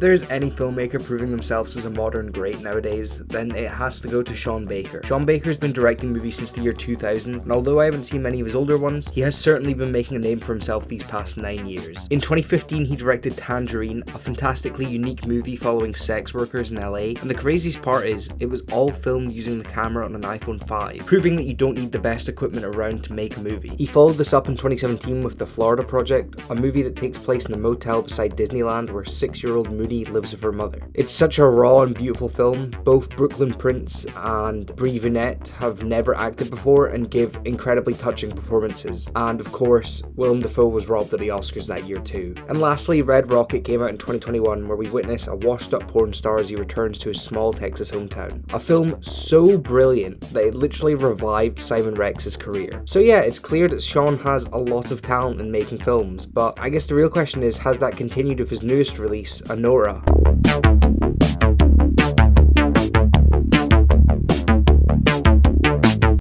there's any filmmaker proving themselves as a modern great nowadays, then it has to go to Sean Baker. Sean Baker's been directing movies since the year 2000, and although I haven't seen many of his older ones, he has certainly been making a name for himself these past 9 years. In 2015, he directed Tangerine, a fantastically unique movie following sex workers in LA, and the craziest part is, it was all filmed using the camera on an iPhone 5, proving that you don't need the best equipment around to make a movie. He followed this up in 2017 with The Florida Project, a movie that takes place in a motel beside Disneyland where 6-year-old Moody lives with her mother. It's such a raw and beautiful film. Both Brooklyn Prince and Brie Vinette have never acted before and give incredibly touching performances. And of course, Willem Dafoe was robbed at the Oscars that year too. And lastly, Red Rocket came out in 2021, where we witness a washed-up porn star as he returns to his small Texas hometown. A film so brilliant that it literally revived Simon Rex's career. So yeah, it's clear that Sean has a lot of talent in making films, but I guess the real question is, has that continued with his newest release, Anora?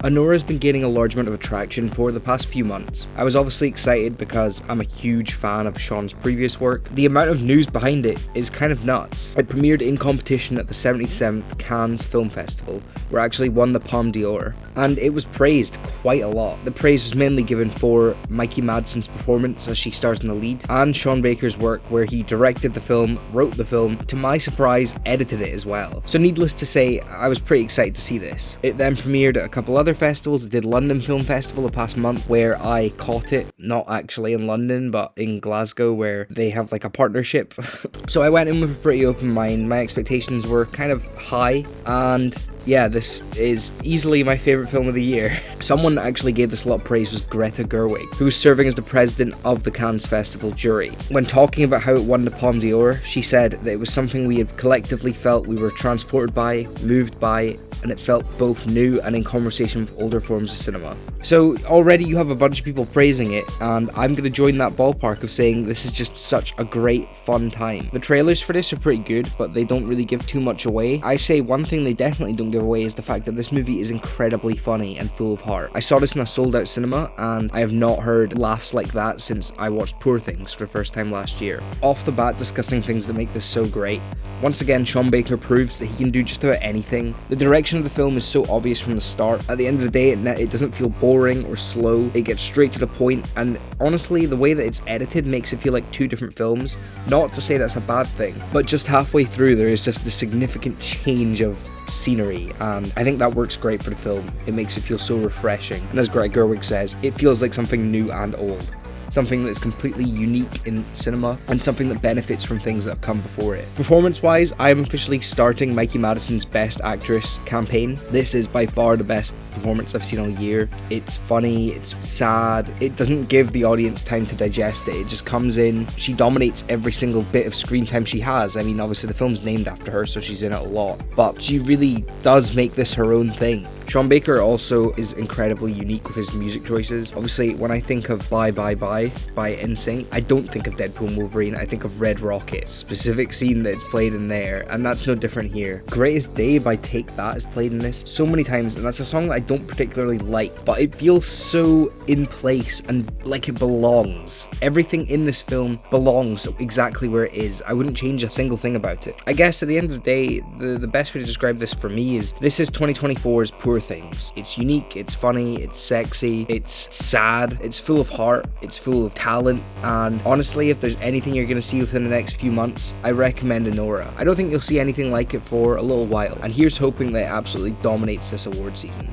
Anora's been gaining a large amount of attraction for the past few months. I was obviously excited because I'm a huge fan of Sean's previous work. The amount of news behind it is kind of nuts. It premiered in competition at the 77th Cannes Film Festival, where it actually won the Palme d'Or, and it was praised quite a lot. The praise was mainly given for Mikey Madsen's performance as she stars in the lead, and Sean Baker's work where he directed the film, wrote the film, to my surprise, edited it as well. So needless to say, I was pretty excited to see this. It then premiered at a couple other festivals. It did London Film Festival the past month, where I caught it, not actually in London, but in Glasgow, where they have like a partnership. So I went in with a pretty open mind. My expectations were kind of high, and yeah, this is easily my favourite film of the year. Someone that actually gave this a lot of praise was Greta Gerwig, who was serving as the president of the Cannes Festival jury. When talking about how it won the Palme d'Or, she said that it was something we had collectively felt we were transported by, moved by, and it felt both new and in conversation with older forms of cinema. So already you have a bunch of people praising it, and I'm going to join that ballpark of saying this is just such a great fun time. The trailers for this are pretty good, but they don't really give too much away. I say one thing they definitely don't give away is the fact that this movie is incredibly funny and full of heart. I saw this in a sold out cinema, and I have not heard laughs like that since I watched Poor Things for the first time last year. Off the bat, discussing things that make this so great. Once again, Sean Baker proves that he can do just about anything. The direction of the film is so obvious from the start. At the end of the day, it doesn't feel boring or slow. It gets straight to the point, and honestly, the way that it's edited makes it feel like two different films. Not to say that's a bad thing, but just halfway through there is just a significant change of scenery, and I think that works great for the film. It makes it feel so refreshing, and as Greta Gerwig says, it feels like something new and old. Something that's completely unique in cinema, and something that benefits from things that have come before it. Performance-wise, I am officially starting Mikey Madsen's Best Actress campaign. This is by far the best performance I've seen all year. It's funny, it's sad, it doesn't give the audience time to digest it, it just comes in, she dominates every single bit of screen time she has. I mean, obviously the film's named after her, so she's in it a lot, but she really does make this her own thing. Sean Baker also is incredibly unique with his music choices. Obviously, when I think of Bye Bye Bye by NSYNC, I don't think of Deadpool and Wolverine, I think of Red Rocket. Specific scene that's played in there, and that's no different here. Greatest Day by Take That is played in this so many times, and that's a song that I don't particularly like, but it feels so in place and like it belongs. Everything in this film belongs exactly where it is. I wouldn't change a single thing about it. I guess at the end of the day, the best way to describe this for me is, this is 2024's Poor Things. It's unique, it's funny, it's sexy, it's sad, it's full of heart, it's full of talent, and honestly, if there's anything you're going to see within the next few months, I recommend Anora. I don't think you'll see anything like it for a little while, and here's hoping that it absolutely dominates this award season.